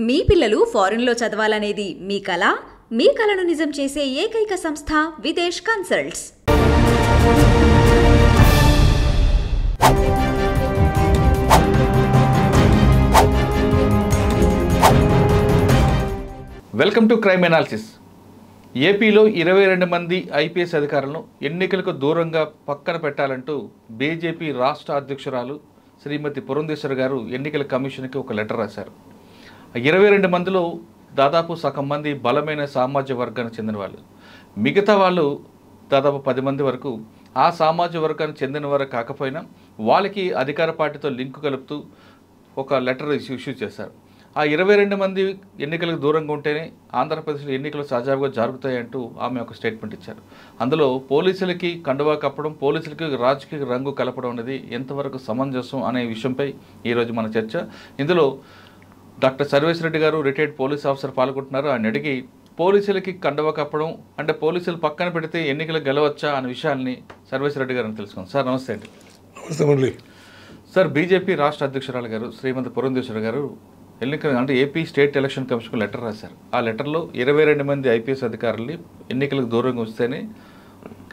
మీ పిల్లలు ఫారెన్లో చదవాలనేది మీ కల? మీ కలను నిజం చేసే ఏకైక సంస్థ Videsh consults. Welcome to crime analysis. ఏపీలో 22 మంది ఐపీఎస్ అధికారులను ఎన్నికలకు దూరంగా పక్కన పెట్టాలంటూ బీజేపీ రాష్ట్ర అధ్యక్షురాలు శ్రీమతి పురంధేశ్వరి గారు ఎన్నికల కమిషన్కి ఒక లెటర్ రాశారు. 22 మందిలో దాదాపు సగం మంది బలమైన సామాజిక వర్గానికి చెందిన వాళ్ళు, మిగతా వాళ్ళు దాదాపు 10 మంది వరకు ఆ సామాజిక వర్గానికి చెందిన వారు కాకపోయినా వాళ్ళకి అధికార పార్టీతో లింకు కలుపుతూ ఒక లెటర్ ఇష్యూ చేశారు. ఆ 22 మంది ఎన్నికలకు దూరంగా ఉంటేనే ఆంధ్రప్రదేశ్లో ఎన్నికలు సజావుగా జరుగుతాయంటూ ఆమె ఒక స్టేట్మెంట్ ఇచ్చారు. అందులో పోలీసులకి కండువా కప్పడం, పోలీసులకి రాజకీయ రంగు కలపడం అనేది ఎంతవరకు సమంజసం అనే విషయంపై ఈరోజు మన చర్చ. ఇందులో డాక్టర్ సర్వేశ్వర రెడ్డి గారు, రిటైర్డ్ పోలీస్ ఆఫీసర్ పాల్గొంటున్నారు. ఆయన అడిగి పోలీసులకి కండువా కప్పడం అంటే పోలీసులు పక్కన పెడితే ఎన్నికలు గెలవచ్చా అనే విషయాన్ని సర్వేశ్వర రెడ్డి గారిని తెలుసుకుందాం. సార్ నమస్తే అండి. నమస్తే మురళి. సార్, బీజేపీ రాష్ట్ర అధ్యక్షురాలు గారు శ్రీమతి పురంధేశ్వరి గారు అంటే ఏపీ స్టేట్ ఎలక్షన్ కమిషన్కు లెటర్ రాశారు. ఆ లెటర్లో 22 మంది ఐపీఎస్ అధికారుల్ని ఎన్నికలకు దూరంగా వస్తేనే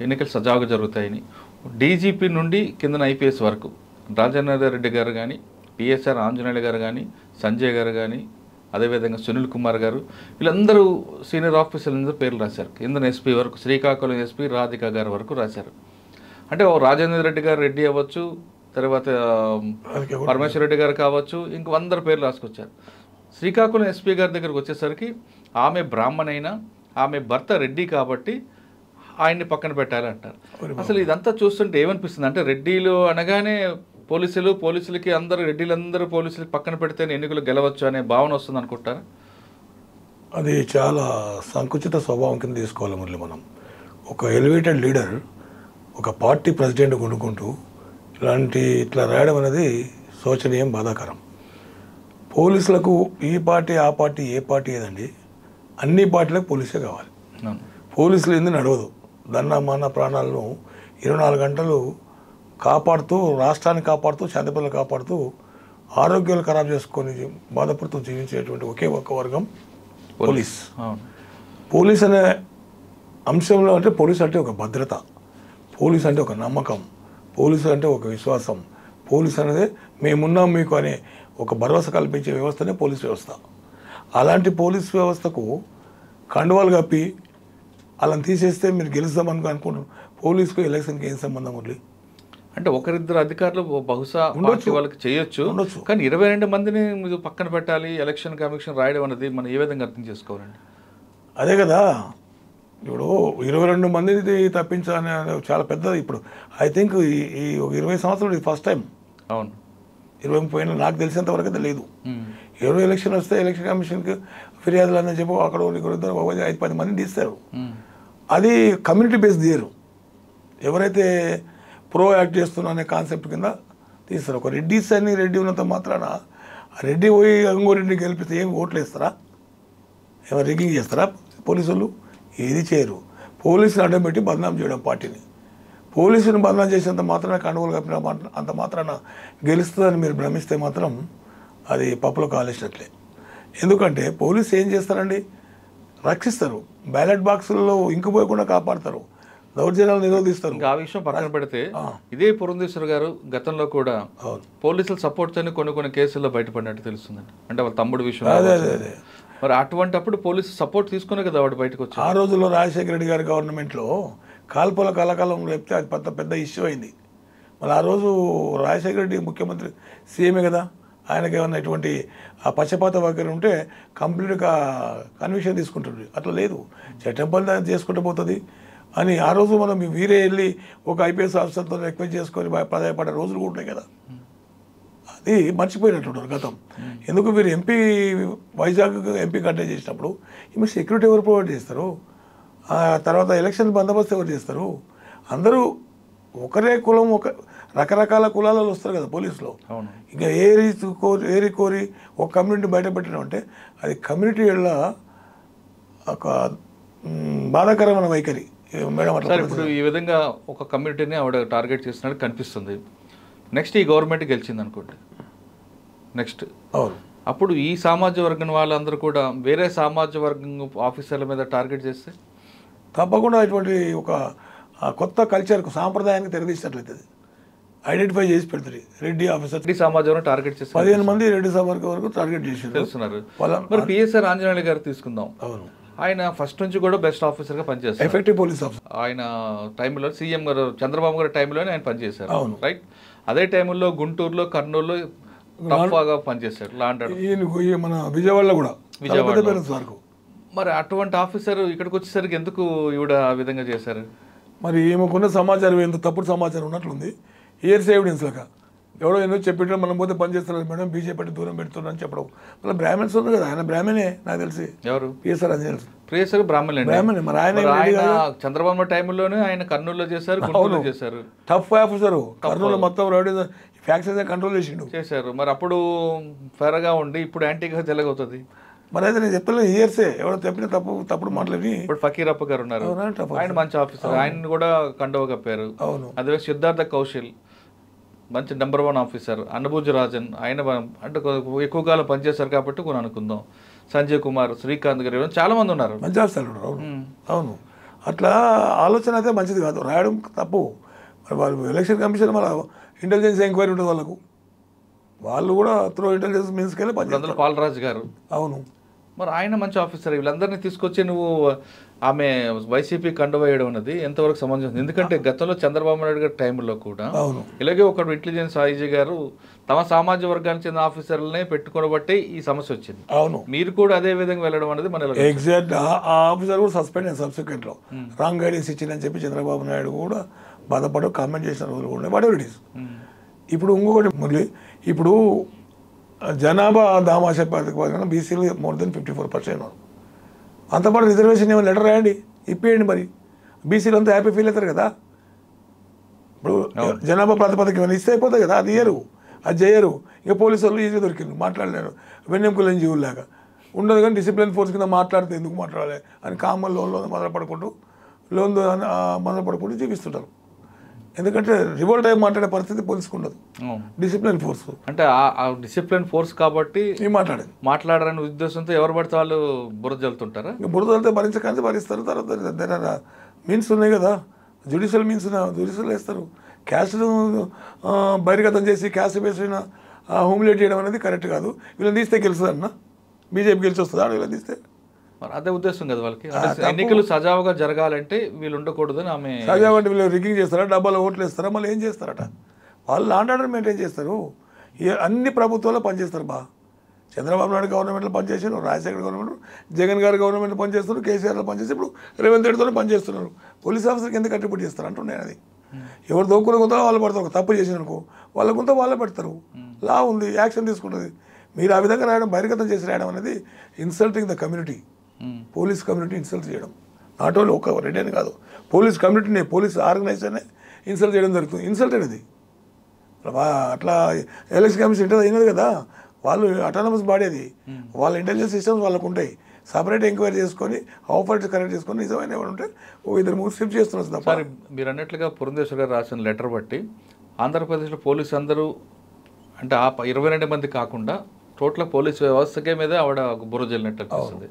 ఎన్నికలు సజావుగా జరుగుతాయని, డీజీపీ నుండి కిందన ఐపీఎస్ వరకు రాజేంద్ర రెడ్డి గారు కానీ, పిఎస్ఆర్ ఆంజనేయులు గారు కానీ, సంజయ్ గారు కానీ, అదేవిధంగా సునీల్ కుమార్ గారు, వీళ్ళందరూ సీనియర్ ఆఫీసర్లందరూ పేర్లు రాశారు. కిందన ఎస్పీ వరకు, శ్రీకాకుళం ఎస్పీ రాధిక గారి వరకు రాశారు. అంటే రాజేంద్ర రెడ్డి గారు రెడ్డి అవ్వచ్చు, తర్వాత పరమేశ్వర రెడ్డి గారు కావచ్చు, ఇంకో అందరు పేర్లు రాసుకొచ్చారు. శ్రీకాకుళం ఎస్పీ గారి దగ్గరకు వచ్చేసరికి ఆమె బ్రాహ్మణైనా ఆమె భర్త రెడ్డి కాబట్టి ఆయన్ని పక్కన పెట్టాలి అంటారు. అసలు ఇదంతా చూస్తుంటే ఏమనిపిస్తుంది అంటే, రెడ్డిలు అనగానే పోలీసులకి రెడ్డిలందరూ పోలీసులకి పక్కన పెడితేనే ఎన్నికలు గెలవచ్చు అనే భావన వస్తుంది అనుకుంటారా? అది చాలా సంకుచిత స్వభావం కింద తీసుకోవాలి మురళి. మనం ఒక ఎలివేటెడ్ లీడర్, ఒక పార్టీ ప్రెసిడెంట్ కొనుక్కుంటూ ఇట్లా రాయడం అనేది శోచనీయం, బాధాకరం. పోలీసులకు ఈ పార్టీ ఆ పార్టీ ఏ పార్టీ ఏదండి, అన్ని పార్టీలకు పోలీసే కావాలి. పోలీసులు ఎందుకు నడవదు. దన్న మన ప్రాణాలను 24 గంటలు కాపాడుతూ, రాష్ట్రాన్ని కాపాడుతూ, శాంతిభద్రతలు కాపాడుతూ, ఆరోగ్యాలు ఖరాబ్ చేసుకొని బాధపడుతూ జీవించేటువంటి ఒకే ఒక్క వర్గం పోలీస్. పోలీస్ అనే అంశంలో అంటే పోలీస్ అంటే ఒక భద్రత, పోలీస్ అంటే ఒక నమ్మకం, పోలీసు అంటే ఒక విశ్వాసం, పోలీసు అనేది మేమున్నాం మీకు అనే ఒక భరోసా కల్పించే వ్యవస్థనే పోలీస్ వ్యవస్థ. అలాంటి పోలీస్ వ్యవస్థకు కండువాలు కప్పి వాళ్ళని తీసేస్తే మీరు గెలుస్తామని అనుకుంటున్నారు. పోలీసుకు ఎలక్షన్కి ఏం సంబంధం ఉంది? అంటే ఒకరిద్దరు అధికారులు బహుశా వాళ్ళకి చేయొచ్చు, కానీ 22 మందిని మీరు పక్కన పెట్టాలి ఎలక్షన్ కమిషన్ రాయడం అనేది మనం ఏ విధంగా అర్థం చేసుకోవాలండి? అదే కదా, ఇప్పుడు 22 మందిని తప్పించాలని చాలా పెద్దది. ఇప్పుడు ఐ థింక్ ఈ 20 సంవత్సరాలు ఇది ఫస్ట్ టైం. అవును, 20-30 ఏళ్ళు నాకు తెలిసినంత వరకు అయితే లేదు. ఎవరో ఎలక్షన్ వస్తే ఎలక్షన్ కమిషన్కి ఫిర్యాదులు అని చెప్పి అక్కడ 5-10 మందిని తీస్తారు. అది కమ్యూనిటీ బేస్ తీయరు. ఎవరైతే ప్రో యాక్ట్ చేస్తున్నా అనే కాన్సెప్ట్ కింద తీస్తారు. ఒక రెడ్డిస్ అని రెడ్డి ఉన్నంత మాత్రాన రెడ్డి పోయి ఇంకో రెడ్డిని గెలిపిస్తే ఏం ఓట్లు వేస్తారా? ఏమైనా రిగ్గింగ్ చేస్తారా పోలీసులు? ఏది చేయరు. పోలీసులు అడ్డం పెట్టి బదనాం చేయడం పార్టీని. పోలీసుని బదనాం చేసేంత మాత్రాన కండువలు కప్పిన అంత మాత్రాన గెలుస్తుందని మీరు భ్రమిస్తే మాత్రం అది పప్పులో కాలేసినట్లే. ఎందుకంటే పోలీసు ఏం చేస్తారండి, రక్షిస్తారు, బ్యాలెట్ బాక్సుల్లో ఇంకిపోయకుండా కాపాడతారు, దౌర్జన్యాలు నిరోధిస్తారు. ఆ విషయం పక్కన పెడితే ఇదే పురంధేశ్వరి గారు గతంలో కూడా పోలీసుల సపోర్ట్తోనే కొన్ని కేసుల్లో బయటపడినట్టు తెలుస్తుందండి. అంటే వాళ్ళ తమ్ముడు విషయం. అదే మరి అటువంటిప్పుడు పోలీసు సపోర్ట్ తీసుకునే కదా వాడు బయటకు వచ్చి. ఆ రోజుల్లో రాజశేఖర రెడ్డి గారి గవర్నమెంట్లో కాల్పుల కలకాలం లేకపోతే అది పెద్ద ఇష్యూ అయింది. మరి ఆ రోజు రాజశేఖర రెడ్డి ముఖ్యమంత్రి సీఎమే కదా, ఆయనకి ఏమన్నా ఇటువంటి ఆ పక్షపాత వైఖరి ఉంటే కంప్లీట్గా కన్విక్షన్ తీసుకుంటుంది. అట్లా లేదు, చట్టం పని చేసుకుంటూ పోతుంది అని ఆ రోజు మనం వీరే వెళ్ళి ఒక ఐపీఎస్ ఆఫీసర్తో రిక్వెస్ట్ చేసుకొని ప్రాధాయపడే రోజులు కూడా ఉన్నాయి కదా. అది మర్చిపోయినట్టుంటారు గతం. ఎందుకు మీరు ఎంపీ వైజాగ్ ఎంపీ కంటెస్ట్ చేసినప్పుడు ఈమె సెక్యూరిటీ ఎవరు ప్రొవైడ్ చేస్తారు? తర్వాత ఎలక్షన్ బందోబస్తు ఎవరు చేస్తారు? అందరూ ఒకరే కులం, రకరకాల కులాలలో వస్తారు కదా పోలీసులో. ఇంకా ఏరి కోరి ఒక కమ్యూనిటీ బయట పెట్టడం అంటే అది కమ్యూనిటీ వల్ల ఒక బాధాకరమైన వైఖరి. మేడం సార్, ఇప్పుడు ఈ విధంగా ఒక కమ్యూనిటీని ఆవిడ టార్గెట్ చేస్తున్నట్టు కనిపిస్తుంది. నెక్స్ట్ ఈ గవర్నమెంట్ గెలిచింది అనుకోండి, నెక్స్ట్ అప్పుడు ఈ సామాజిక వర్గం వాళ్ళందరూ కూడా వేరే సామాజిక వర్గం ఆఫీసర్ల మీద టార్గెట్ చేస్తే తప్పకుండా ఇటువంటి ఒక కొత్త కల్చర్కు సాంప్రదాయానికి తెరదీసినట్లయితుంది. ఐడెంటిఫై చేసి పెడుతుంది. రెడ్డి ఆఫీసర్ రెడ్డి సమాజం టార్గెట్ చేస్తే 15 మంది రెడ్డి సమాజం వరకు టార్గెట్ చేశారు తెలుస్తున్నారు. మరి పిఎస్ఆర్ ఆంజనేయులు గారు తీసుకుందాం. అవును, ఆయన ఫస్ట్ నుంచి కూడా బెస్ట్ ఆఫీసర్గా పనిచేస్తారు. Effective police officer. ఆయన టైంలో సీఎం గారు చంద్రబాబు గారి టైంలోనే ఆయన పనిచేశారు. అవును, రైట్. అదే టైంలో గుంటూరులో కర్నూలులో టఫ్గా పనిచేశారు. ఈ మన విజయవాడలో కూడా విజయవాడ. మరి అటువంటి ఆఫీసర్ ఇక్కడికి వచ్చేసరికి ఎందుకు ఈవిడ ఆ విధంగా చేశారు? మరి ఈమెకున్న సమాచారం ఎంత తప్పుడు సమాచారం ఉన్నట్లుంది. ఇయర్స్ ఎవిడెన్స్ లాగా ఎవడో ఎందుకు చెప్పిట్టు మనం పోతే పని చేస్తున్నారు మేడం, బీజేపీ దూరం పెడుతున్నారని చెప్పడం. మళ్ళీ బ్రాహ్మణ్స్ ఉన్నారు కదా, ఆయన బ్రాహ్మణే నాకు తెలిసి. ఎవరు? పిఎస్ఆర్ ఆంజనేయులు. పిఎస్ఆర్ బ్రాహ్మణులు. మరి ఆయన చంద్రబాబు టైంలోనే ఆయన కర్నూలులో చేశారు, గుంటూరులో చేశారు. Tough officer. కర్నూలు మొత్తం రౌడీ ఫ్యాక్టరీస్ కంట్రోల్ చేశారు. మరి అప్పుడు ఫెరగా ఉండి ఇప్పుడు యాంటీగా తెలగవుతుంది. మరి అయితే నేను చెప్పలేదు ఇయర్సే ఎవరో చెప్పిన తప్పుడు మాటలని. ఇప్పుడు ఫకీరప్ప గారు ఉన్నారు, ఆయన మంచి ఆఫీసర్, ఆయన కూడా కండవ కప్పారు. అవును. అదే సిద్ధార్థ కౌశల్ మంచి నెంబర్ 1 ఆఫీసర్. అన్నభూజ రాజన్ ఆయన అంటే ఎక్కువ కాలం పనిచేశారు కాబట్టి కొన్ని అనుకుందాం. సంజయ్ కుమార్, శ్రీకాంత్ గారు చాలా మంది ఉన్నారు, మంచి ఆఫీసర్. అవును, అవును. అట్లా ఆలోచన అయితే మంచిది కాదు, రాయడం తప్పు. మరి వాళ్ళు ఎలక్షన్ కమిషన్ మన ఇంటెలిజెన్స్ ఎంక్వైరీ ఉంటుంది వాళ్ళకు, వాళ్ళు కూడా త్రూ ఇంటెలిజెన్స్ మీన్స్కి వెళ్ళి పనిచేస్తారు. పాలరాజు గారు. అవును. మరి ఆయన మంచి ఆఫీసర్. వీళ్ళందరినీ తీసుకొచ్చి నువ్వు ఆమె వైసీపీ కండువేయడం అనేది ఎంతవరకు సమంజసం? ఎందుకంటే గతంలో చంద్రబాబు నాయుడు గారి టైంలో కూడా ఇలాగే ఒక ఇంటెలిజెన్స్ ఐజీ గారు తమ సామాజిక వర్గానికి చెందిన ఆఫీసర్లనే పెట్టుకోబట్టి ఈ సమస్య వచ్చింది. అవును. మీరు కూడా అదే విధంగా వెళ్ళడం అనేది మన ఎగ్జాక్ట్ ఆ ఆఫీసర్ కూడా సస్పెండ్ అయ్యారు సబ్సిక్వెంట్లో. రాంగ్ గైడెన్స్ ఇచ్చిందని చెప్పి చంద్రబాబు నాయుడు కూడా బాధపడు కామెంట్ చేసిన రోజులు కూడా వాట్ ఎవర్ ఇట్ ఈస్. ఇప్పుడు ఇంకొకటి మురళి, ఇప్పుడు జనాభా దామాషా ప్రాతిపదికన బీసీలు మోర్ దెన్ 54%. అంతపాటు రిజర్వేషన్ ఏమైనా లెటర్ రాయండి, ఇప్పేయండి. మరి బీసీలు అంతా హ్యాపీ ఫీల్ అవుతారు కదా. ఇప్పుడు జనాభా ప్రాతిపదిక ఏమైనా ఇస్తే అయిపోతాయి కదా, అది ఇయ్యరు, అది చేయరు. ఇక పోలీసు వాళ్ళు ఈజీగా దొరికింది, మాట్లాడలేరు. వెన్నెంకులని జీవుల్లాగా ఉండదు. కానీ డిసిప్లిన్ ఫోర్స్ కింద మాట్లాడితే ఎందుకు మాట్లాడాలి అని కామన్ లోన్లో మొదలుపడుకుంటూ మొదలుపడుకుంటూ జీవిస్తుంటారు. ఎందుకంటే రివోల్ట్ అయ్యి మాట్లాడే పరిస్థితి పోలీసుకు ఉండదు. డిసిప్లిన్ ఫోర్స్ అంటే ఆ డిసిప్లిన్ ఫోర్స్ కాబట్టి మాట్లాడారనే ఉద్దేశంతో ఎవరు పడితే వాళ్ళు బురద జల్లుతుంటారా? బురద జల్లితే భరించకంటే భరిస్తారు. తర్వాత మీన్స్ ఉన్నాయి కదా, జ్యుడిషియల్ మీన్స్ జ్యుడిషియల్ వేస్తారు. క్యాస్ట్ బహిర్గతం చేసి క్యాస్ట్ బేస్డ్ హోమ్లేట్ చేయడం అనేది కరెక్ట్ కాదు. వీళ్ళని తీస్తే గెలుస్తుందన్న బీజేపీ గెలిచి వస్తుందా వీళ్ళని తీస్తే? మరి అదే ఉద్దేశం కదా వాళ్ళకి. ఎన్నికలు సజావుగా జరగాలంటే వీళ్ళు ఉండకూడదని ఆమె. సజావు అంటే వీళ్ళు రిగ్గింగ్ చేస్తారా, డబ్బాలో ఓట్లు వేస్తారా, మళ్ళీ ఏం చేస్తారట? వాళ్ళు లాండ్ ఆర్డర్ మెయింటైన్ చేస్తారు. అన్ని ప్రభుత్వాల్లో పనిచేస్తారు. చంద్రబాబు నాయుడు గవర్నమెంట్లో పనిచేసారు, రాజశేఖర్ గవర్నమెంట్, జగన్ గారు గవర్నమెంట్లో పనిచేస్తున్నారు, కేసీఆర్లో పనిచేసి ఇప్పుడు రేవంత్ రెడ్డితోనే పనిచేస్తున్నారు. పోలీస్ ఆఫీసర్కి ఎందుకు అట్రిబ్యూట్ చేస్తారు అంటున్నాను. అది ఎవరు దోక్కునే కొంత వాళ్ళు పడతారు. ఒక తప్పు చేసిననుకో వాళ్ళ కొంత వాళ్ళే పెడతారు. లా ఉంది, యాక్షన్ తీసుకుంటుంది. మీరు ఆ విధంగా రాయడం, బహిర్గతం చేసి రాయడం అనేది insulting the community. Police community insult చేయడం, నాట్ ఓన్లీ ఒక రెడ్డి అని కాదు, పోలీస్ కమ్యూనిటీని, పోలీస్ ఆర్గనైజేషన్నే ఇన్సల్ట్ చేయడం జరుగుతుంది. ఇన్సల్ట్ అనేది అట్లా ఎలక్షన్ కమిషన్ ఇంటర్ అయినది కదా, వాళ్ళు అటానమస్ బాడీ అది, వాళ్ళ ఇంటెలిజెన్స్ సిస్టమ్స్ వాళ్ళకు ఉంటాయి. సపరేట్ ఎంక్వైరీ చేసుకొని ఆఫర్స్ కరెక్ట్ చేసుకొని నిజమైన ఎవరు ఉంటే ఓ 2-3 స్లిప్ చేస్తున్నారు తప్ప. మీరు అన్నట్లుగా పురంధేశ్వర్ గారు రాసిన లెటర్ బట్టి ఆంధ్రప్రదేశ్లో పోలీసు అందరూ అంటే ఆ 22 మంది కాకుండా టోటల్ పోలీస్ వ్యవస్థకే మీద ఆవిడ బుర్ర జల్లినట్టు అనిపిస్తుంది.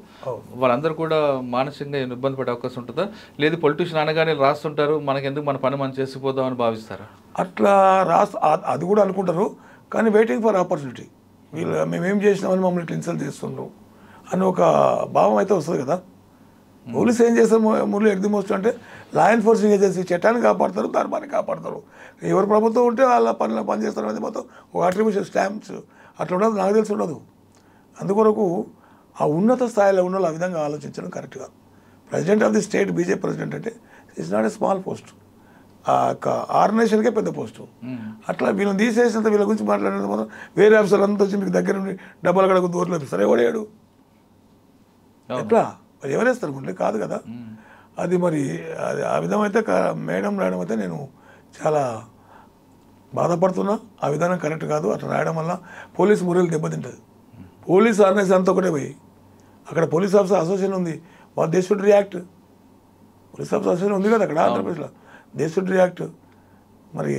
వాళ్ళందరూ కూడా మానసికంగా ఇబ్బంది పడే అవకాశం ఉంటుందా? లేదు పొలిటీషియన్ అనగానే రాస్తుంటారు, మనకెందుకు మన పని మనం చేసిపోదామని భావిస్తారా? అట్లా అది కూడా అనుకుంటారు. కానీ వెయిటింగ్ ఫర్ ఆపర్చునిటీ. వీళ్ళు మేమేం చేసినామని మమ్మల్ని ఇట్లా ఇన్సల్ట్ చేస్తుండ్రు అని ఒక భావం అయితే వస్తుంది కదా. పోలీసు ఏం చేస్తారు మురళి ఎట్ ది మోస్ట్ అంటే లా ఎన్ఫోర్సింగ్ ఏజెన్సీ, చట్టాన్ని కాపాడతారు, ధర్మాన్ని కాపాడతారు. ఎవరు ప్రభుత్వం ఉంటే వాళ్ళ పని చేస్తారు అనేది మొత్తం ఒక అట్రిబ్యూషన్ స్టాంప్స్ అట్లా ఉండదు, నాకు తెలిసి ఉండదు. అందుకొరకు ఆ ఉన్నత స్థాయిలో ఉన్న ఆ విధంగా ఆలోచించడం కరెక్ట్గా. President of the state, BJP president అంటే it's not a small post, ఆ ఆర్గనైజేషన్కే పెద్ద పోస్టు. అట్లా వీళ్ళని తీసేసినంత వీళ్ళ గురించి మాట్లాడినంత మాత్రం వేరే ఆఫీసర్లు అంతా వచ్చి మీకు దగ్గర నుండి డబ్బాలు కడకు దూరంలో ఇస్తారు. ఎవడేడు ఎట్లా మరి ఎవరేస్తారు ముందు కాదు కదా. అది మరి అది ఆ విధమైతే మేడం రాయడం అయితే నేను చాలా బాధపడుతున్నా. ఆ విధానం కరెక్ట్ కాదు. అట్లా రాయడం వల్ల పోలీస్ మురళి దెబ్బతింటుంది. పోలీస్ ఆర్గనైజేషన్ అంతా ఒకటే పోయి అక్కడ పోలీస్ ఆఫీసర్ అసోసియేషన్ ఉంది, వాళ్ళు they should react. Police officer association ఉంది కదా అక్కడ ఆంధ్రప్రదేశ్లో, దే షుడ్ రియాక్ట్. మరి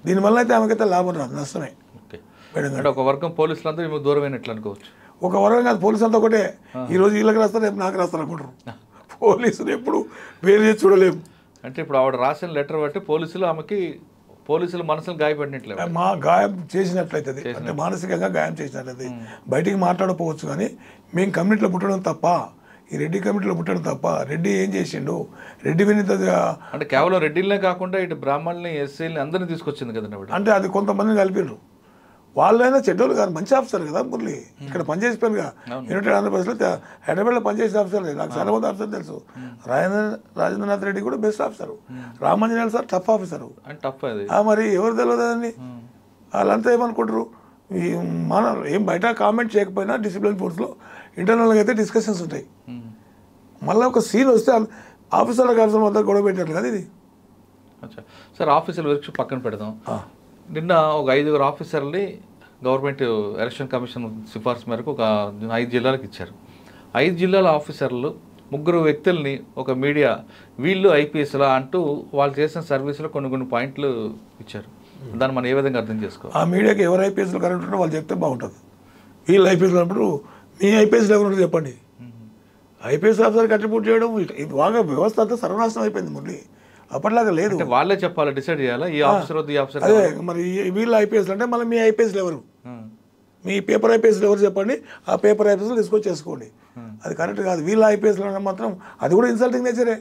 దీనివల్ల అయితే ఆమెకైతే లాభం రాదు, నష్టమే. ఓకే. మేడం అంటే ఒక వర్గం పోలీసులందరూ మీకు దూరమైనట్లు అనుకోవచ్చు. ఒక వరం కాదు, పోలీసు అంతా ఒకటే. ఈరోజు వీళ్ళకి రాస్తారు, రేపు నాకు రాస్తారు అనుకుంటారు. పోలీసులు ఎప్పుడు వేరు చేసి చూడలేము. అంటే ఇప్పుడు ఆవిడ రాసిన లెటర్ బట్టి పోలీసులు మనసులు గాయపడినట్లే, మా గాయం చేసినట్లయితుంది, అంటే మానసికంగా గాయం చేసినట్లయితే. బయటికి మాట్లాడకపోవచ్చు కానీ మేము కమ్యూనిటీలో పుట్టడం తప్ప, ఈ రెడ్డి కమిటీలో పుట్టడం తప్ప, రెడ్డి ఏం చేసిండు, రెడ్డి వినీత అంటే కేవలం రెడ్డిలనే కాకుండా ఇటు బ్రాహ్మణుల్ని, ఎస్సీలని అందరినీ తీసుకొచ్చింది కదండి ఆవిడ. అంటే అది కొంతమందిని కలిపిండ్రు. వాళ్ళైనా చెడ్డోళ్ళు కాదు, మంచి ఆఫీసర్ కదా మురళి. ఇక్కడ పనిచేసిపోయాను కదా, యునైటెడ్ ఆంధ్రప్రదేశ్లో హైదరాబాద్లో పనిచేసిన ఆఫీసర్ లేదు, నాకు చాలా మంది ఆఫీసర్ తెలుసు. రాజేంద్రనాథ్ రెడ్డి కూడా best officer, Ramanjaneyulu sir tough officer. Tough అది మరి ఎవరు తెలియదు అని వాళ్ళంతా ఏమనుకుంటారు. మన ఏం బయట కామెంట్ చేయకపోయినా డిసిప్లిన్ ఫోర్స్లో ఇంటర్నల్గా అయితే డిస్కషన్స్ ఉంటాయి. మళ్ళీ ఒక సీన్ వస్తే ఆఫీసర్లకు ఆఫీసర్ వద్ద గొడవ పెట్టారు కదా ఇది. సార్ ఆఫీసర్ల వరకు పక్కన పెడదాం. నిన్న ఒక 5 ఆఫీసర్ని గవర్నమెంట్ ఎలక్షన్ కమిషన్ సిఫార్సు మేరకు ఒక 5 జిల్లాలకు ఇచ్చారు. 5 జిల్లాల ఆఫీసర్లు 3 వ్యక్తుల్ని ఒక మీడియా వీళ్ళు ఐపీఎస్లా అంటూ వాళ్ళు చేసిన సర్వీసులో కొన్ని పాయింట్లు ఇచ్చారు. దాన్ని మనం ఏ విధంగా అర్థం చేసుకోవాలి? ఆ మీడియాకి ఎవరు ఐపీఎస్లో కరెక్ట్ ఉంటారో వాళ్ళు చెప్తే బాగుంటుంది. వీళ్ళు ఐపీఎస్లో ఉన్నప్పుడు మీ ఐపీఎస్లో ఎవరు ఉంటారో చెప్పండి. ఐపీఎస్ ఆఫీసర్ కంట్రిబ్యూట్ చేయడం ఇది బాగా వ్యవస్థ అంతా సర్వనాశనం అయిపోయింది మురళి. అప్పట్లాగా లేదు, వాళ్ళే చెప్పాలి, డిసైడ్ చేయాలా ఈ ఆఫీసర్ ఈ ఆఫీసర్. అదే మరి వీళ్ళు ఐపీఎస్లు అంటే మళ్ళీ మీ ఐపీఎస్లు ఎవరు, మీ పేపర్ ఐపీఎస్లు ఎవరు చెప్పండి, ఆ పేపర్ ఐపీఎస్లు డిస్కస్ చేసుకోండి. అది కరెక్ట్ కాదు. వీళ్ళ ఐపీఎస్లు అంటే మాత్రం అది కూడా ఇన్సల్టింగ్ నేచరే.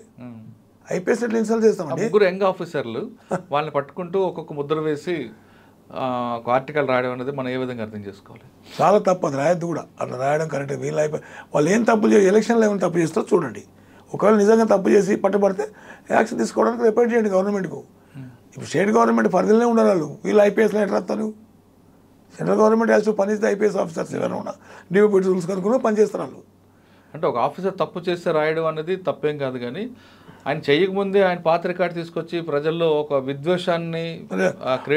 ఐపీఎస్ ఎట్లా ఇన్సల్ట్ చేస్తామండి? 3 యంగ్ ఆఫీసర్లు వాళ్ళని పట్టుకుంటూ ఒక్కొక్క ముద్ర వేసి ఒక ఆర్టికల్ రాయడం అనేది మనం ఏ విధంగా అర్థం చేసుకోవాలి? చాలా తప్పు, అది రాయద్దు కూడా. అట్లా రాయడం కరెక్ట్. వీళ్ళు వాళ్ళు ఏం తప్పు చేసి ఎలక్షన్లో ఏమైనా తప్పు చేస్తారో చూడండి. ఒకవేళ నిజంగా తప్పు చేసి పట్టుబడితే యాక్షన్ తీసుకోవడానికి రిపోర్ట్ చేయండి గవర్నమెంట్కు. ఇప్పుడు స్టేట్ గవర్నమెంట్ పరిధిలోనే ఉండాలి వాళ్ళు. వీళ్ళు ఐపీఎస్లో ఎట్లా వస్తారు? సెంట్రల్ గవర్నమెంట్ యాజ్ టు పనిస్తే ఐపీఎస్ ఆఫీసర్స్ ఎవరైనా ఉన్నా డిఓపీ రూల్స్ కనుక్కుని పనిచేస్తారు వాళ్ళు. అంటే ఒక ఆఫీసర్ తప్పు చేస్తే రాయడం అనేది తప్పేం కాదు, కానీ ఆయన చేయకముందే ఆయన పాత రికార్డు తీసుకొచ్చి ప్రజల్లో ఒక విద్వేషాన్ని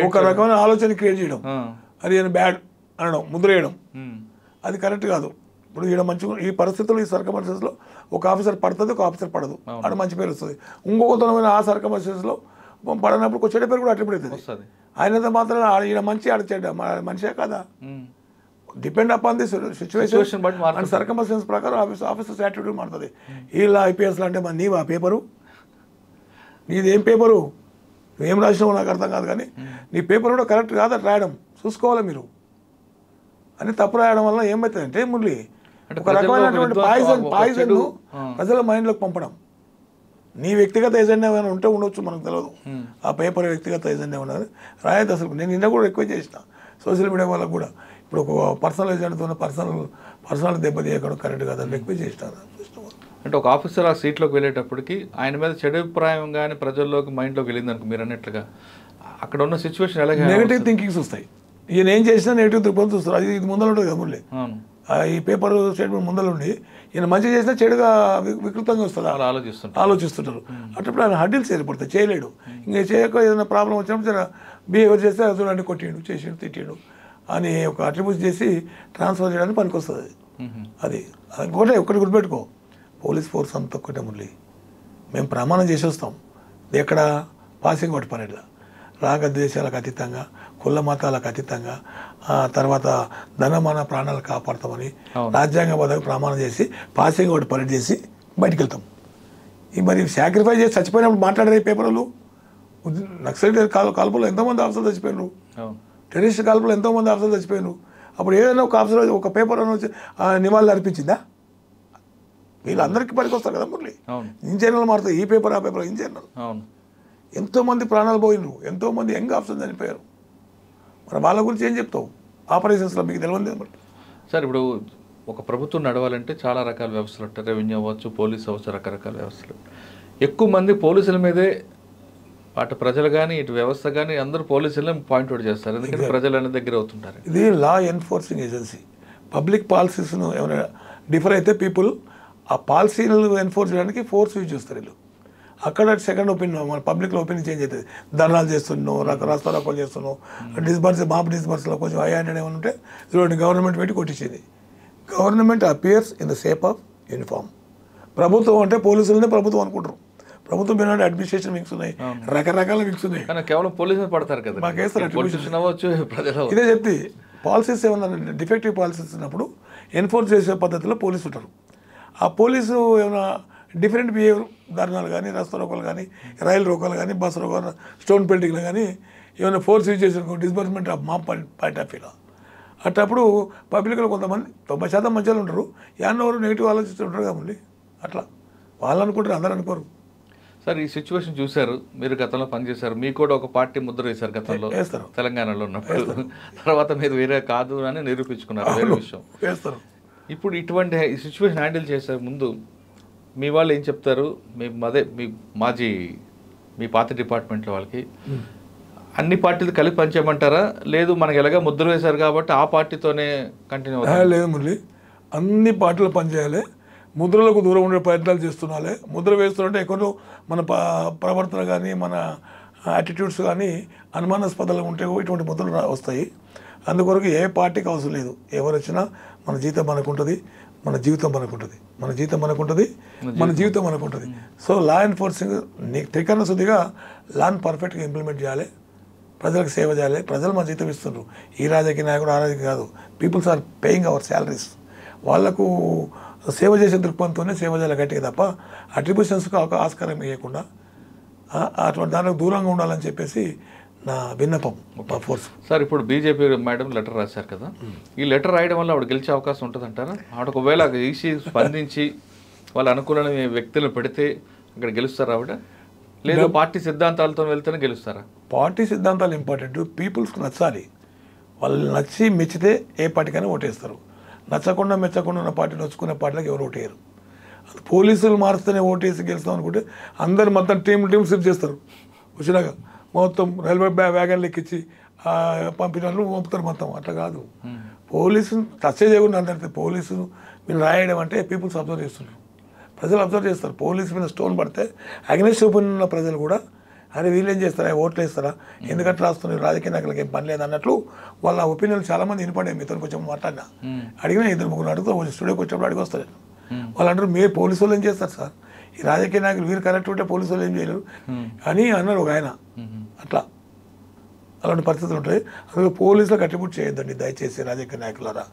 ఒక రకమైన ఆలోచన క్రియేట్ చేయడం, అది ఆయన బ్యాడ్ అనడం, ముద్ర వేయడం, అది కరెక్ట్ కాదు. ఇప్పుడు ఈడ మంచి ఈ పరిస్థితుల్లో ఈ సర్కమస్టెన్స్లో ఒక ఆఫీసర్ పడుతుంది, ఒక ఆఫీసర్ పడదు, ఆడ మంచి పేరు వస్తుంది. ఇంకొకతనమైన ఆ సర్కమస్టెన్స్లో పడనప్పుడు ఒక చెడ్డ పేరు కూడా అట్రిబ్యూట్ అవుతుంది. ఆయనతో మాత్రం ఈడ మంచి ఆడ చెడ్డ మనిషే కదా. Depend upon the situation and circumstance ప్రకారం ఆఫీసర్స్ యాటిట్యూడ్ మారుతుంది. ఇలా ఐపీఎస్లో అంటే మరి నీవు ఆ పేపరు, నీది ఏం పేపరు, నువ్వేం రాసినావు నాకు అర్థం కాదు, కానీ నీ పేపర్ కూడా కరెక్ట్ కాదని రాయడం చూసుకోవాలి మీరు. అని తప్పు రాయడం వల్ల ఏమవుతుందంటే మురళి ఒక రకమైనటువంటి పాయిజన్ ప్రజల మైండ్లోకి పంపడం. నీ వ్యక్తిగత ఎజెండా ఏమైనా ఉంటే ఉండొచ్చు, మనకు తెలియదు. ఆ పేపర్ వ్యక్తిగత ఎజెండా ఉన్నది రాయద్దు అసలు. నేను నిన్న కూడా రిక్వెస్ట్ చేసిన సోషల్ మీడియా వాళ్ళకు కూడా, ఇప్పుడు ఒక పర్సనల్ ఎజెండాతో పర్సనల్ దెబ్బతీయడం కరెక్ట్ కాదని రిక్వెస్ట్ చేసినాను. అంటే ఒక ఆఫీసర్ ఆ సీట్లోకి వెళ్ళేటప్పటికి ఆయన మీద చెడు అభిప్రాయం కానీ ప్రజల్లోకి మైండ్లోకి వెళ్ళింది అనుకో, మీరు అన్నట్లుగా అక్కడ ఉన్న సిచ్యువేషన్ ఎలాగ నెగిటివ్ థింకింగ్స్ వస్తాయి. ఈయన ఏం చేసినా నెగిటివ్ దృక్పథం చూస్తారు. అది ఇది ముందర ఉంటుంది కదా మురళి. ఈ పేపర్ స్టేట్మెంట్ ముందరుండి ఈయన మంచి చేసినా చెడుగా వికృతంగా వస్తుంది, ఆలోచిస్తుంటారు. అట్లప్పుడు ఆయన హడ్డిల్స్ ఏర్పడతాయి, చేయలేడు. ఇంకా చేయక ఏదైనా ప్రాబ్లం వచ్చినప్పుడు బిహేవియర్ చేస్తే చూడండి కొట్టిండు, చేసిండు, తిట్టిండు అని ఒక అట్రిబ్యూట్ చేసి ట్రాన్స్ఫర్ చేయడానికి పనికొస్తుంది. అది ఇంకోటే ఒక్కటి గుర్తుపెట్టుకో, పోలీస్ ఫోర్స్ అంతా ఒక్కటే మురళి. మేము ప్రమాణం చేసి వస్తాం ఎక్కడ పాసింగ్ అవుట్ పరేడ్లో, రాగద్వేషాలకు అతీతంగా, కుల మతాలకు అతీతంగా, తర్వాత ధనమాన ప్రాణాలు కాపాడతామని రాజ్యాంగబద్ధంగా ప్రమాణం చేసి పాసింగ్ అవుట్ పరేడ్ చేసి బయటికి వెళ్తాం. ఈ మరి సాక్రిఫైస్ చేసి చచ్చిపోయినప్పుడు మాట్లాడే పేపర్లు, నక్సలైట్ కాల్పులో ఎంతోమంది ఆఫీసర్లు చచ్చిపోయినారు, టెర్రరిస్ట్ కాల్పులో ఎంతోమంది ఆఫీసర్లు చచ్చిపోయినారు. అప్పుడు ఏదైనా ఒక ఆఫీసర్ ఒక పేపర్ వచ్చి నివాళులు అర్పించిందా? వీళ్ళందరికీ పనికొస్తారు కదా మురళి. ఇన్ జనరల్ మారుతుంది, ఈ పేపర్ ఆ పేపర్ ఇన్ జనరల్. ఎంతోమంది ప్రాణాలు పోయినరు, ఎంతోమంది యంగ్ ఆఫీసర్లు చనిపోయారు. మరి వాళ్ళ గురించి ఏం చెప్తావు ఆపరేషన్స్లో? మీకు తెలియదు సార్. ఇప్పుడు ఒక ప్రభుత్వం నడవాలంటే చాలా రకాల వ్యవస్థలు ఉంటాయి, రెవెన్యూ అవ్వచ్చు, పోలీస్ అవ్వచ్చు, రకరకాల వ్యవస్థలు. ఎక్కువ మంది పోలీసుల మీదే, అటు ప్రజలు కానీ ఇటు వ్యవస్థ కానీ అందరూ పోలీసులనే పాయింట్అవుట్ చేస్తారు, ఎందుకంటే ప్రజలు అనేది దగ్గర అవుతుంటారు. ఇది లా ఎన్ఫోర్సింగ్ ఏజెన్సీ. పబ్లిక్ పాలసీస్ను ఏమైనా డిఫర్ అయితే పీపుల్ ఆ పాలసీలను ఎన్ఫోర్స్ చేయడానికి ఫోర్స్ యూజ్ చేస్తారు వీళ్ళు. అక్కడ సెకండ్ ఒపీనియన్, మన పబ్లిక్లో ఒపీనియన్ చేంజ్ అవుతుంది. ధర్నాలు చేస్తున్నావు, రాస్తారోకోలు చేస్తున్నావు, మాప్ డిస్బర్స్లో కొంచెం హై హ్యాండెడ్ ఏమైనా ఉంటే చూడండి గవర్నమెంట్ పెట్టి కొట్టించేది. Government appears in the shape of uniform. ప్రభుత్వం అంటే పోలీసులనే ప్రభుత్వం అనుకుంటారు. ప్రభుత్వం మీద అడ్మినిస్ట్రేషన్ వింగ్స్ ఉన్నాయి, రకరకాల వింగ్స్ ఉన్నాయి. కేవలం పోలీసులు పడతారు కదా, మాకేస్తారు. ఇదే చెప్తే పాలసీస్ ఏమన్నా డిఫెక్టివ్ పాలసీస్ ఉన్నప్పుడు ఎన్ఫోర్స్ చేసే పద్ధతిలో పోలీసు ఉంటారు. ఆ పోలీసు ఏమైనా డిఫరెంట్ బిహేవియర్ ధర్నాలు కానీ, రస్తా రోకోలు కానీ, రైలు రోకోలు కానీ, బస్సు రోకోలు, స్టోన్ పెయింటింగ్లు కానీ ఏమైనా ఫోర్స్ యూజ్ చేసిన డిస్బర్స్మెంట్ ఆఫ్ మా పాయింట్ ఆఫ్ వ్యూలో అట్టప్పుడు పబ్లిక్లో కొంతమంది 90% మంచిగా ఉంటారు, ఎవరు నెగిటివ్ ఆలోచిస్తుంటారు కాబట్టి అట్లా వాళ్ళు అనుకుంటారు, అందరూ అనుకోరు. సార్ ఈ సిచ్యువేషన్ చూశారు, మీరు గతంలో పనిచేశారు, మీకు కూడా ఒక పార్టీ ముద్ర వేశారు గతంలో వేస్తారు. తెలంగాణలో ఉన్నప్పుడు. తర్వాత మీరు వేరే కాదు అని నిరూపించుకున్నారు, వేరే విషయం. వేస్తారు. ఇప్పుడు ఇటువంటి ఈ సిచ్యువేషన్ హ్యాండిల్ చేసే ముందు మీ వాళ్ళు ఏం చెప్తారు? మీ మాజీ మీ పాత డిపార్ట్మెంట్లో వాళ్ళకి అన్ని పార్టీలు కలిపి పనిచేయమంటారా, లేదు మనకి ఎలాగా ముద్ర వేశారు కాబట్టి ఆ పార్టీతోనే కంటిన్యూ అవుతారు? లేదు మురళి, అన్ని పార్టీలు పనిచేయాలి, ముద్రలకు దూరం ఉండే ప్రయత్నాలు చేస్తున్నాలి. ముద్ర వేస్తుంటే ఎక్కడో మన ప్రవర్తన కానీ, మన యాటిట్యూడ్స్ కానీ అనుమానాస్పదాలు ఉంటే ఇటువంటి ముద్రలు వస్తాయి. అందుకొరకు ఏ పార్టీకి అవసరం లేదు, ఎవరు వచ్చినా మన జీతం మనకుంటుంది, మన జీవితం మనకుంటుంది, మన జీతం మనకుంటుంది, మన జీవితం మనకుంటుంది. సో లా ఎన్ఫోర్సింగ్ నీకు త్రికరణ శుద్ధిగా లాని పర్ఫెక్ట్గా ఇంప్లిమెంట్ చేయాలి, ప్రజలకు సేవ చేయాలి. ప్రజలు మన జీతం ఇస్తున్నారు, ఈ రాజకీయ నాయకుడు ఆ రాజకీయ కాదు, peoples are paying our salaries. వాళ్లకు సేవ చేసే దృక్పథంతోనే సేవ చేయాలి గట్టిగా తప్ప అట్రిబ్యూషన్స్కి ఒక ఆస్కారం ఇవ్వకుండా అటువంటి దానికి దూరంగా ఉండాలని చెప్పేసి నా విన్నపం ఫోర్స్. సార్ ఇప్పుడు బీజేపీ మేడం లెటర్ రాశారు కదా, ఈ లెటర్ రాయడం వల్ల ఆవిడ గెలిచే అవకాశం ఉంటుందంటారా? ఆవిడ ఒకవేళ ఈసీ స్పందించి వాళ్ళ అనుకూలమైన వ్యక్తులను పెడితే అక్కడ గెలుస్తారా ఆవిడ, లేదా పార్టీ సిద్ధాంతాలతో వెళ్తేనే గెలుస్తారా? పార్టీ సిద్ధాంతాలు ఇంపార్టెంట్, పీపుల్స్కి నచ్చాలి. వాళ్ళు నచ్చి మెచ్చితే ఏ పార్టీకైనా ఓటేస్తారు, నచ్చకుండా మెచ్చకుండా ఉన్న పార్టీ నచ్చుకునే పార్టీలకు ఎవరు ఓటేయరు. అది పోలీసులు మారుస్తూనే ఓటేసి గెలుస్తాం అనుకుంటే అందరు మొత్తం టీం సిప్ చేస్తారు. వచ్చినాక మొత్తం రైల్వే వ్యాగన్లు ఎక్కించి పంపిన వాళ్ళు పంపుతారు మొత్తం. అట్లా కాదు, పోలీసు టచ్ చేయకుండా అందరితే పోలీసు మీరు రాయడం అంటే పీపుల్స్ అబ్జర్వ్ చేస్తున్నారు, ప్రజలు అబ్జర్వ్ చేస్తారు. పోలీసు మీద స్టోన్ పడితే అగ్నెస్ట్ ఒపీనియన్ ఉన్న ప్రజలు కూడా అరే వీళ్ళేం చేస్తారా, ఓట్లు వేస్తారా, ఎందుకంటే రాస్తున్నారు, రాజకీయ నాయకులకి ఏం పని లేదు అన్నట్లు వాళ్ళ ఒపీనియన్ చాలామంది వినపడే. మీతో కొంచెం మాట్లాడినా అడిగినా 2-3 అడుగుతా స్టూడియోకి వచ్చినప్పుడు అడిగి వస్తారు. వాళ్ళు అంటారు మీరు పోలీసు వాళ్ళు ఏం చేస్తారు సార్, ఈ రాజకీయ నాయకులు వీరు కరెక్ట్ ఉంటే పోలీసు వాళ్ళు ఏం చేయలేరు అని అన్నారు ఒక ఆయన. అట్లా అలాంటి పరిస్థితులు ఉంటాయి. అందులో పోలీసులకు అట్రిబ్యూట్ చేయొద్దండి దయచేసి రాజకీయ నాయకులారా.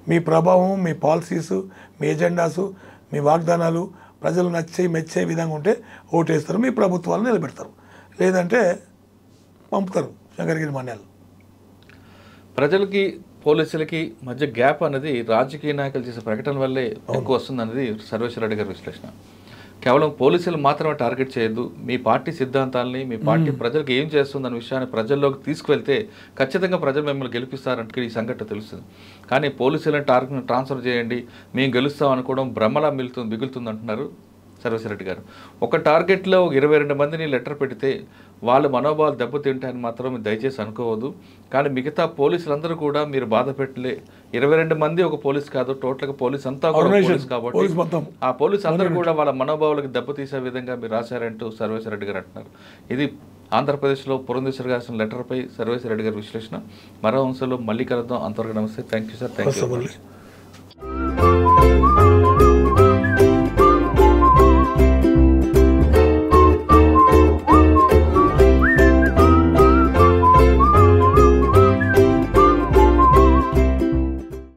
మీ ప్రభావం, మీ పాలసీసు, మీ ఎజెండాసు, మీ వాగ్దానాలు ప్రజలు మెచ్చే విధంగా ఉంటే ఓటేస్తారు, మీ ప్రభుత్వాలను నిలబెడతారు, లేదంటే పంపుతారు శంకరగిరి మాన్యాలు. ప్రజలకి పోలీసులకి మధ్య గ్యాప్ అనేది రాజకీయ నాయకులు చేసే ప్రకటన వల్లే ఎక్కువ వస్తుంది అనేది సర్వేశ్వర రెడ్డి గారి విశ్లేషణ. కేవలం పోలీసులు మాత్రమే టార్గెట్ చేయొద్దు, మీ పార్టీ సిద్ధాంతాలని, మీ పార్టీ ప్రజలకు ఏం చేస్తుందన్న విషయాన్ని ప్రజల్లోకి తీసుకువెళ్తే ఖచ్చితంగా ప్రజలు మిమ్మల్ని గెలిపిస్తారంటే ఈ సంఘటన తెలుస్తుంది. కానీ పోలీసులను ట్రాన్స్ఫర్ చేయండి మేము గెలుస్తాం అనుకోవడం భ్రమలా మిగులుతుంది అంటున్నారు సర్వేశ్వర రెడ్డి గారు. ఒక టార్గెట్లో 22 మందిని లెటర్ పెడితే వాళ్ళ మనోభావాలు దెబ్బతింటాయని మాత్రం దయచేసి అనుకోవద్దు. కానీ మిగతా పోలీసులందరూ కూడా మీరు బాధ పెట్టలే, 22 మంది ఒక పోలీస్ కాదు, టోటల్గా పోలీస్ అంతా కూడా పోలీస్ కాబట్టి ఆ పోలీసు అందరూ కూడా వాళ్ళ మనోభావాలకు దెబ్బతీసే విధంగా మీరు రాశారంటూ సర్వేశ్వర రెడ్డి గారు అంటున్నారు. ఇది ఆంధ్రప్రదేశ్లో పురంధేశ్వరి గారి లెటర్పై సర్వేశ్వర రెడ్డి గారి విశ్లేషణ. మరో అంశంలో మళ్ళీ కలుద్దాం. అంతవరకు నమస్తే. Thank you sir. Thank you.